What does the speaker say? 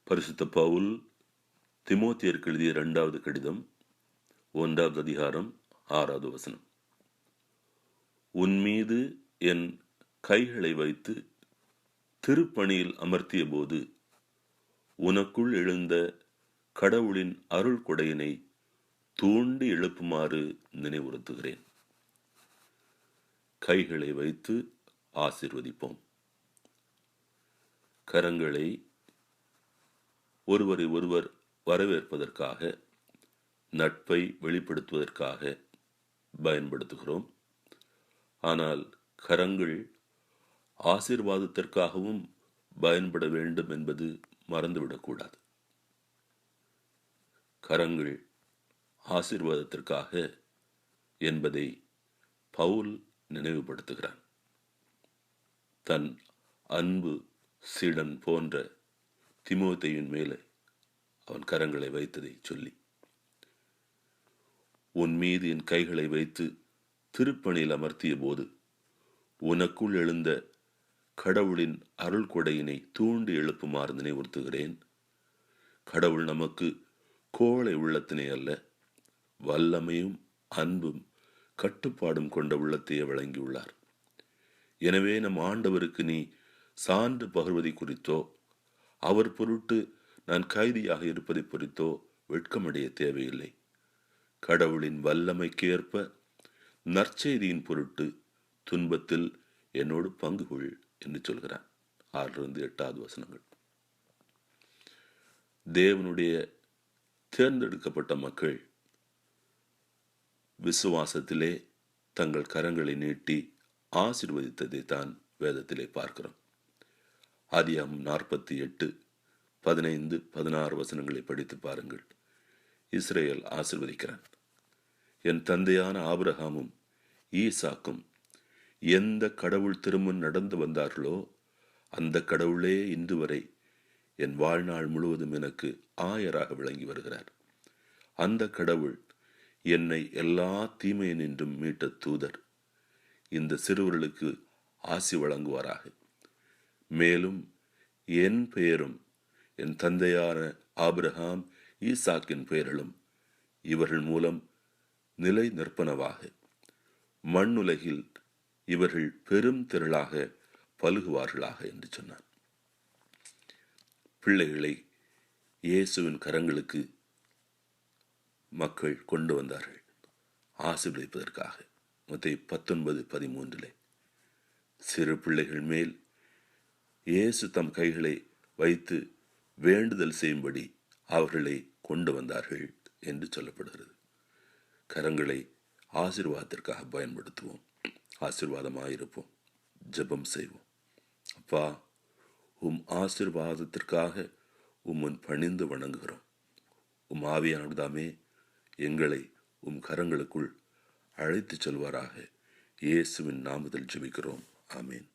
பரிசுத்த பவுல் தீமோத்தேயுக்கு எழுதிய 2வது கடிதம் 1வது அதிகாரம் 6வது வசனம். உன் மீது என் கைகளை வைத்து திருப்பணியில் அமர்த்திய போது உனக்குள் எழுந்த கடவுளின் அருள் கொடையினை தூண்டி எழுப்புமாறு நினைவுறுத்துகிறேன். கைகளை வைத்து ஆசீர்வதிப்போம். கரங்களை ஒருவரை ஒருவர் வரவேற்பதற்காக, நட்பை வெளிப்படுத்துவதற்காக பயன்படுத்துகிறோம். ஆனால் கரங்கள் ஆசீர்வாதத்திற்காகவும் பயன்பட வேண்டும் என்பது மறந்துவிடக்கூடாது. கரங்கள் ஆசீர்வாதத்திற்காக என்பதை பவுல் நினைவுபடுத்துகிறான். தன் அன்பு சீடன் போன்ற தீமோத்தேயுவின் மேலே அவன் கரங்களை வைத்ததை சொல்லி, உன் மீது என் கைகளை வைத்து திருப்பணியில் அமர்த்திய போது உனக்குள் எழுந்த கடவுளின் அருள் கொடையினை தூண்டி எழுப்புமாறு நினைவுறுத்துகிறேன். கடவுள் நமக்கு கோழை உள்ளத்தினை அல்ல, வல்லமையும் அன்பும் கட்டுப்பாடும் கொண்ட உள்ளத்தையே வழங்கியுள்ளார். எனவே நம் ஆண்டவருக்கு நீ சான்று பகர்வதை குறித்தோ, அவர் பொருட்டு நான் கைதியாக இருப்பதை குறித்தோ வெட்கமடைய தேவையில்லை. கடவுளின் வல்லமைக்கேற்ப நற்செய்தியின் பொருட்டு துன்பத்தில் என்னோடு பங்கு கொள் என்று சொல்கிறார். 6-8வது வசனங்கள். தேவனுடைய தேர்ந்தெடுக்கப்பட்ட மக்கள் விசுவாசத்திலே தங்கள் கரங்களை நீட்டி ஆசீர்வதித்ததை தான் வேதத்திலே பார்க்கிறோம். ஆதியாகமம் 48:15-16 வசனங்களை படித்து பாருங்கள். இஸ்ரவேல் ஆசீர்வதிக்கிறான். என் தந்தையான ஆபிரகாமும் ஈசாக்கும் எந்த கடவுள் திருமுன் நடந்து வந்தார்களோ அந்த கடவுளே இன்று வரை என் வாழ்நாள் முழுவதும் எனக்கு ஆயராக விளங்கி வருகிறார். அந்த கடவுள் என்னை எல்லா தீமையினின்றும் மீட்ட தூதர். இந்த சிறுவர்களுக்கு ஆசி வழங்குவாராக. மேலும் என் பெயரும் என் தந்தையான ஆபிரகாம் ஈசாக்கின் பெயர்களும் இவர்கள் மூலம் நிலை நிற்பனவாக. மண்ணுலகில் இவர்கள் பெரும் திரளாக பலுகுவார்களாக என்று சொன்னார். பிள்ளைகளை இயேசுவின் கரங்களுக்கு மக்கள் கொண்டு வந்தார்கள் ஆசீர்வதிப்பதற்காக. மத்தேயு 19:13 சிறு பிள்ளைகள் மேல் இயேசு தம் கைகளை வைத்து வேண்டுதல் செய்யும்படி அவர்களை கொண்டு வந்தார்கள் என்று சொல்லப்படுகிறது. கரங்களை ஆசீர்வாதத்திற்காக பயன்படுத்துவோம். ஆசீர்வாதமாயிருப்போம். ஜெபம் செய்வோம். அப்பா, உம் ஆசீர்வாதத்திற்காக உம்முன் பணிந்து வணங்குகிறோம். உம் ஆவியானவர்தாமே எங்களை உம் கரங்களுக்குள் அழைத்து செல்வாராக. இயேசுவின் நாமத்தில் ஜெபிக்கிறோம். ஆமேன்.